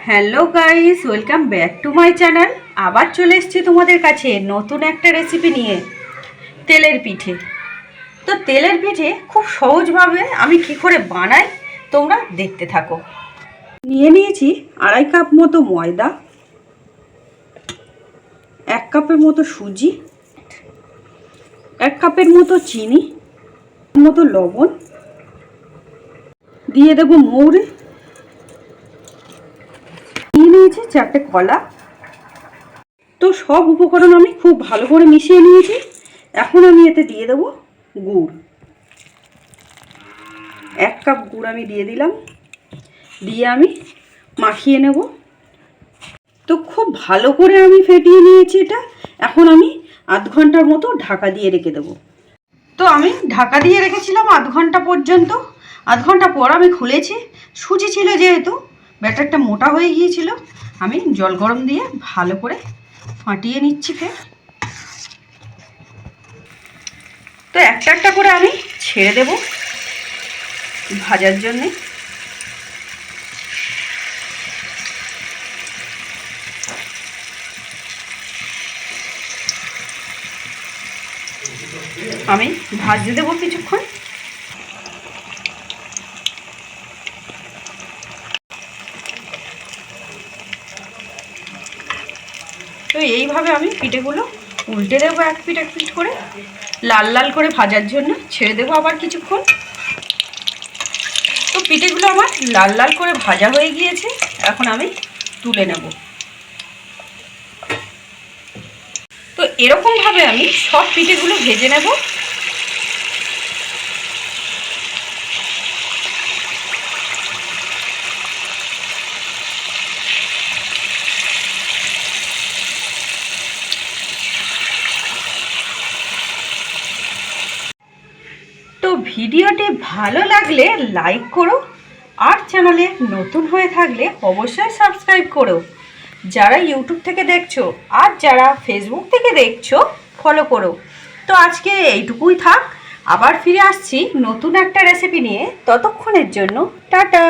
Hello guys, welcome back to my channel. আবার চলে এসেছি তোমাদের কাছে নতুন একটা রেসিপি নিয়ে, তেলের পিঠে। তো তেলের পিঠে খুব সহজভাবে আমি কি করে বানাই তোমরা দেখতে থাকো। নিয়ে নিয়েছি 2.5 কাপ মতো ময়দা, 1 কাপের মতো সুজি, 1 কাপের মতো চিনি, মতো লবণ, দিয়ে দেবো মৌরি, নিয়ে নিয়েছি 4টে কলা। তো সব উপকরণ আমি খুব ভালো করে মিশিয়ে নিয়েছি। এখন আমি এতে দিয়ে দেবো গুড়। 1 কাপ গুড় আমি দিয়ে দিলাম, দিয়ে আমি মাখিয়ে নেব। তো খুব ভালো করে আমি ফেটিয়ে নিয়েছি এটা। এখন আমি আধ ঘন্টার মতো ঢাকা দিয়ে রেখে দেবো। তো আমি ঢাকা দিয়ে রেখেছিলাম আধ ঘন্টা পর্যন্ত। আধ ঘন্টা পর আমি খুলেছি। সুজি ছিল যেহেতু, ব্যাটারটা মোটা হয়ে গিয়েছিল। আমি জল গরম দিয়ে ভালো করে ফাটিয়ে নিচ্ছি ফের। তো একটা একটা করে আমি ছেড়ে দেব ভাজার জন্যে। আমি ভাজতে দেবো কিছুক্ষণ। তো এইভাবে আমি পিঠেগুলো উল্টে দেবো এক পিঠ করে, লাল লাল করে ভাজার জন্য ছেড়ে দেবো আবার কিছুক্ষণ। তো পিঠেগুলো আমার লাল লাল করে ভাজা হয়ে গিয়েছে, এখন আমি তুলে নেব। তো এরকমভাবে আমি সব পিঠেগুলো ভেজে নেব। তো ভিডিওটি ভালো লাগলে লাইক করো, আর চ্যানেলে নতুন হয়ে থাকলে অবশ্যই সাবস্ক্রাইব করো। যারা ইউটিউব থেকে দেখছো আর যারা ফেসবুক থেকে দেখছো ফলো করো। তো আজকে এইটুকুই থাক, আবার ফিরে আসছি নতুন একটা রেসিপি নিয়ে। ততক্ষণের জন্য টাটা।